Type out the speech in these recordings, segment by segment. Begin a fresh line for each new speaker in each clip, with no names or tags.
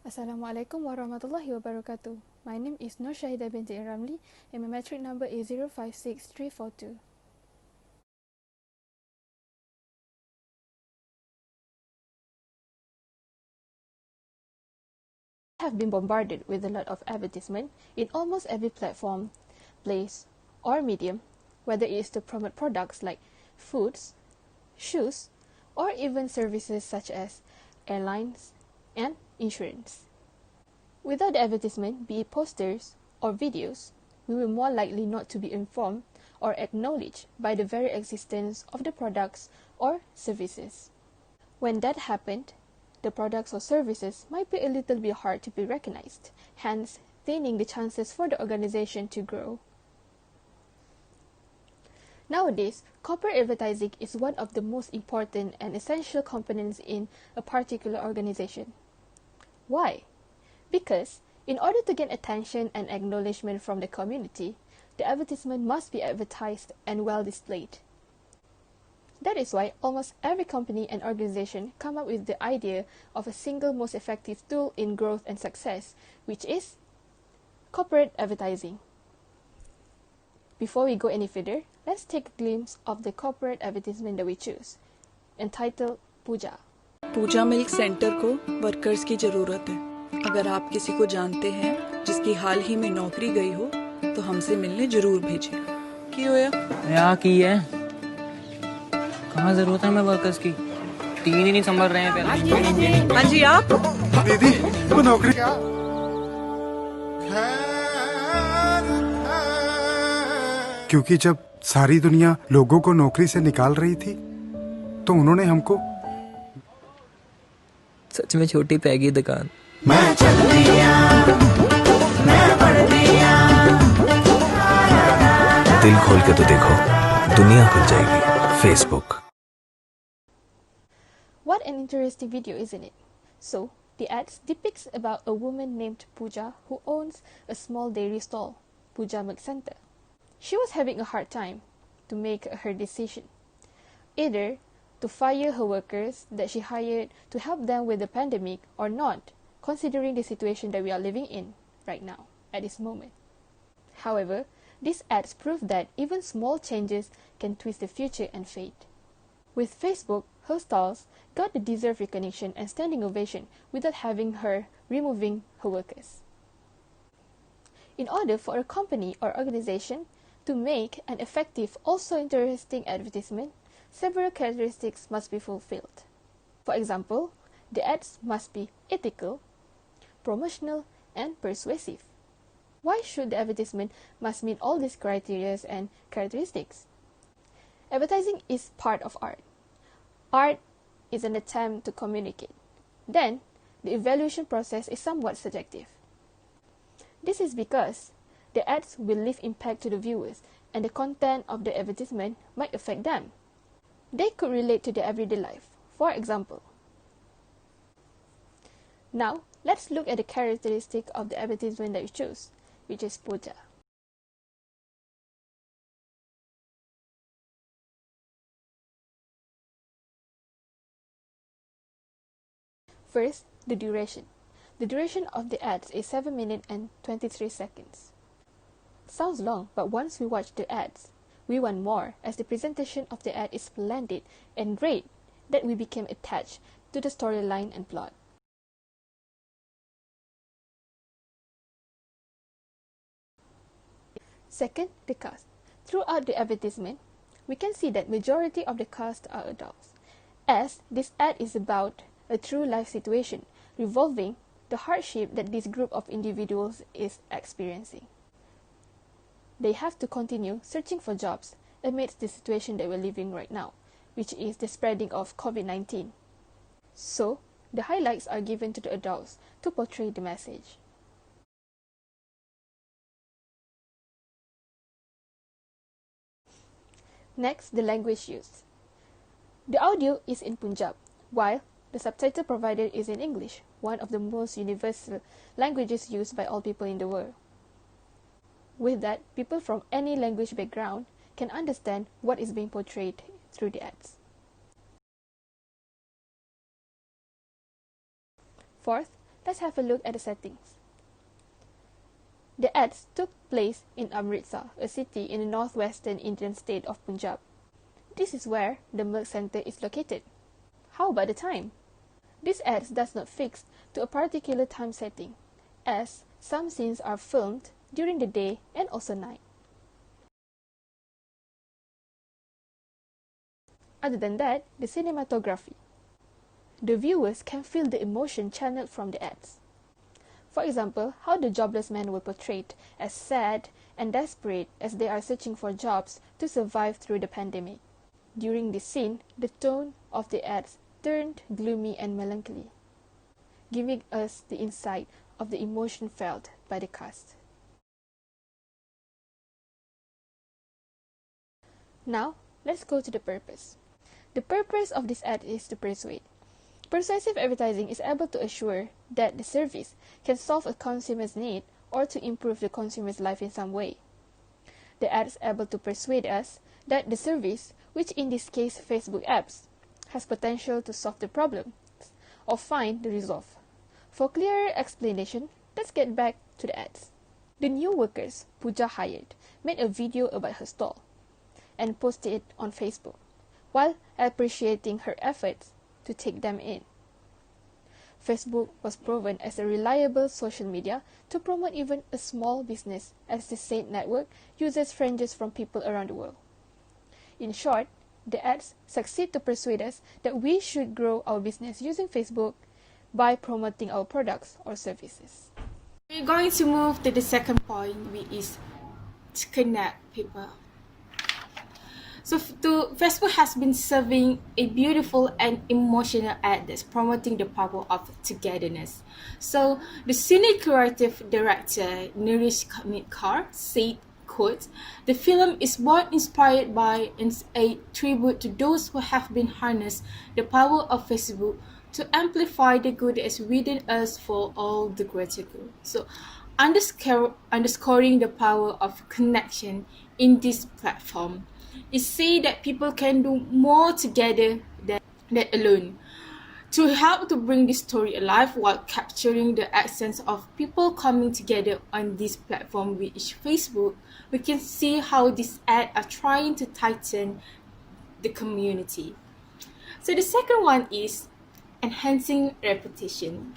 Assalamualaikum warahmatullahi wabarakatuh. My name is Norsyahida Binti Ramli and my metric number is 056342. I have been bombarded with a lot of advertisement in almost every platform, place, or medium, whether it is to promote products like foods, shoes, or even services such as airlines and insurance. Without the advertisement, be it posters or videos, we will more likely not to be informed or acknowledged by the very existence of the products or services. When that happened, the products or services might be a little bit hard to be recognized, hence thinning the chances for the organization to grow. Nowadays, corporate advertising is one of the most important and essential components in a particular organization. Why? Because in order to gain attention and acknowledgement from the community, the advertisement must be advertised and well displayed. That is why almost every company and organization come up with the idea of a single most effective tool in growth and success, which is corporate advertising. Before we go any further, let's take a glimpse of the corporate advertisement that we choose, entitled Puja.
Puja milk centre को workers की जरूरत है। अगर आप किसी को जानते हैं जिसकी हाल ही में नौकरी गई हो तो हमसे मिलने जरूर भेजें। की होया?
यहाँ की है, कहाँ जरूरत है हमें वर्कर्स की? 3 ही नहीं संभल रहे हैं पहले।
हाँ जी आप?
दीदी वो नौकरी क्या? क्योंकि जब सारी दुनिया लोगों को नौकरी से निकाल रही थी तो उन्होंने हमको।
सच में छोटी पैगी दुकान।
मैं चल दिया, मैं बढ़ दिया।
दिल खोल के तो देखो, दुनिया खुल जाएगी। Facebook.
What an interesting video, isn't it? So, the ads depicts about a woman named Pooja who owns a small dairy stall, Pooja Milk Center. She was having a hard time to make her decision, either to fire her workers that she hired to help them with the pandemic or not, considering the situation that we are living in right now, at this moment. However, these ads prove that even small changes can twist the future and fate. With Facebook, her stalls got the deserved recognition and standing ovation without having her removing her workers. In order for a company or organization to make an effective, also interesting advertisement, several characteristics must be fulfilled. For example, the ads must be ethical, promotional, and persuasive. Why should the advertisement must meet all these criteria and characteristics? Advertising is part of art. Art is an attempt to communicate. Then, the evaluation process is somewhat subjective. This is because the ads will leave impact to the viewers and the content of the advertisement might affect them. They could relate to their everyday life. For example, now let's look at the characteristic of the advertisement that we chose, which is Puja. First, the duration. The duration of the ads is 7 minutes and 23 seconds. Sounds long, but once we watch the ads, we want more, as the presentation of the ad is splendid and great that we became attached to the storyline and plot. Second, the cast. Throughout the advertisement, we can see that majority of the cast are adults, as this ad is about a true life situation revolving the hardship that this group of individuals is experiencing. They have to continue searching for jobs amidst the situation that we're living right now, which is the spreading of COVID-19. So, the highlights are given to the adults to portray the message. Next, the language used. The audio is in Punjab, while the subtitle provided is in English, one of the most universal languages used by all people in the world. With that, people from any language background can understand what is being portrayed through the ads. Fourth, Let's have a look at the settings. The ads took place in Amritsar, a city in the northwestern Indian state of Punjab. This is where the milk center is located. How about the time? This ads does not fix to a particular time setting, as some scenes are filmed during the day and also night. Other than that, the cinematography. The viewers can feel the emotion channeled from the ads. For example, how the jobless men were portrayed as sad and desperate as they are searching for jobs to survive through the pandemic. During this scene, the tone of the ads turned gloomy and melancholy, giving us the insight of the emotion felt by the cast. Now, let's go to the purpose. The purpose of this ad is to persuade. Persuasive advertising is able to assure that the service can solve a consumer's need or to improve the consumer's life in some way. The ad is able to persuade us that the service, which in this case Facebook apps, has potential to solve the problem or find the resolve. For clearer explanation, let's get back to the ads. The new workers Pooja hired made a video about her stall and posted it on Facebook, while appreciating her efforts to take them in. Facebook was proven as a reliable social media to promote even a small business, as the said network uses franchises from people around the world. In short, the ads succeed to persuade us that we should grow our business using Facebook by promoting our products or services.
We're going to move to the second point, which is to connect people. So Facebook has been serving a beautiful and emotional ad that's promoting the power of togetherness. So the senior creative director Nirish Kamitkar said, quote, "The film is both inspired by and a tribute to those who have been harnessed the power of Facebook to amplify the good that's within us for all the greater good." So underscoring the power of connection in this platform. It says that people can do more together than alone. To help to bring this story alive while capturing the essence of people coming together on this platform, which is Facebook, we can see how these ads are trying to tighten the community. So the second one is enhancing reputation.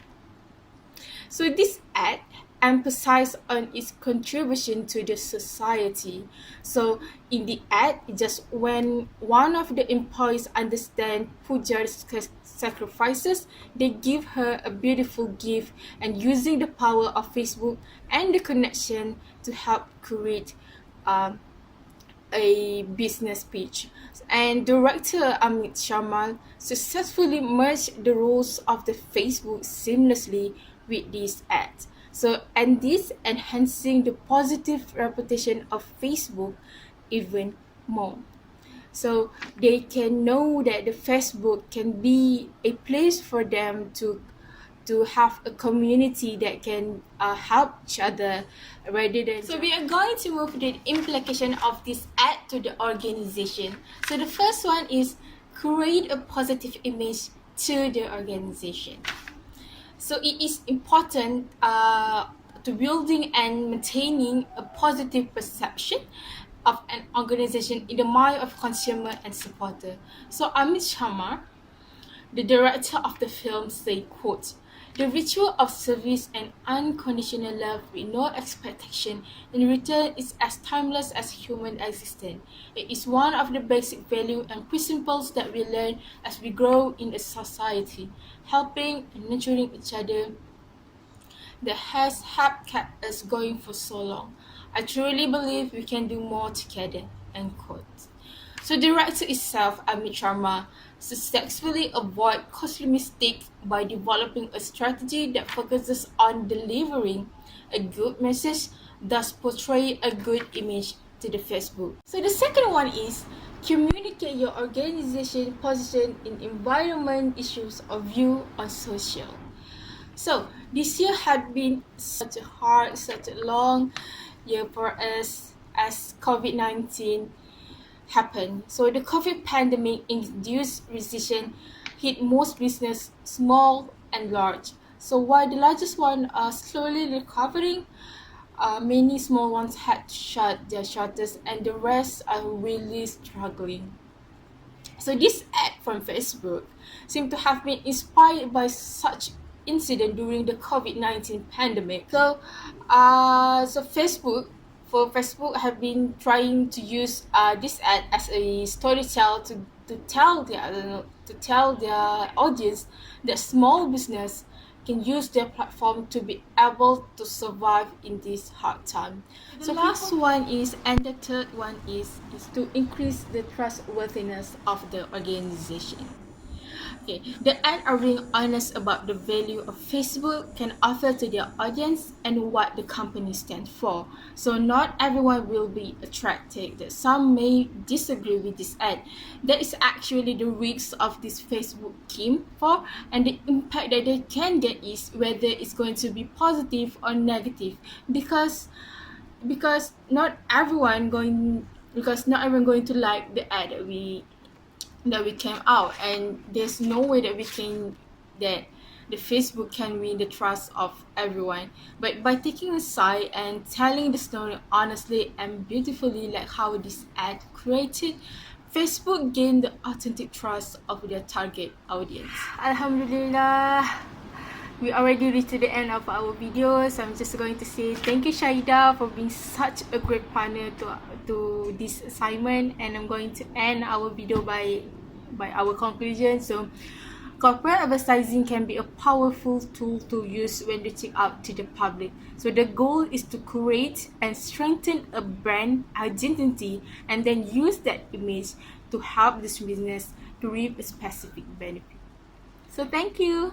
So this ad emphasize on its contribution to the society. So in the ad, just when one of the employees understand Pooja's sacrifices, they give her a beautiful gift and using the power of Facebook and the connection to help create a business pitch. And director Amit Sharma successfully merged the roles of the Facebook seamlessly with this ad. So, and this enhancing the positive reputation of Facebook even more. So they can know that the Facebook can be a place for them to have a community that can help each other rather than. So we are going to move to the implication of this ad to the organization. So the first one is create a positive image to the organization. So it is important to building and maintaining a positive perception of an organization in the mind of consumer and supporter. So Amit Sharma, the director of the film, said, quote, "The ritual of service and unconditional love with no expectation in return is as timeless as human existence. It is one of the basic values and principles that we learn as we grow in a society, helping and nurturing each other that has helped kept us going for so long. I truly believe we can do more together," end quote. So the director itself, Amit Sharma, successfully avoid costly mistakes by developing a strategy that focuses on delivering a good message, thus portray a good image to the Facebook. So the second one is communicate your organization position in environment issues or view on social. So this year had been such a hard, such a long year for us as COVID-19 happened. So the COVID pandemic induced recession hit most business, small and large. So while the largest ones are slowly recovering, many small ones had to shut their shutters and the rest are really struggling. So this ad from Facebook seemed to have been inspired by such incident during the COVID-19 pandemic. So Facebook have been trying to use this ad as a storytell to tell their audience that small business can use their platform to be able to survive in this hard time. So last one is, and the third one is to increase the trustworthiness of the organization. Okay, the ad are being honest about the value of Facebook can offer to their audience and what the company stands for. So not everyone will be attracted. Some may disagree with this ad. That is actually the risks of this Facebook came for, and the impact that they can get is whether it's going to be positive or negative, because not everyone going to like the ad that we came out, and there's no way that the Facebook can win the trust of everyone. But by taking a side and telling the story honestly and beautifully, like how this ad created, Facebook gained the authentic trust of their target audience. Alhamdulillah, we already reached the end of our video, so I'm just going to say thank you, Syahida, for being such a great partner to this assignment, and I'm going to end our video by our conclusion. So corporate advertising can be a powerful tool to use when reaching out to the public. So the goal is to create and strengthen a brand identity and then use that image to help this business to reap a specific benefit. So thank you.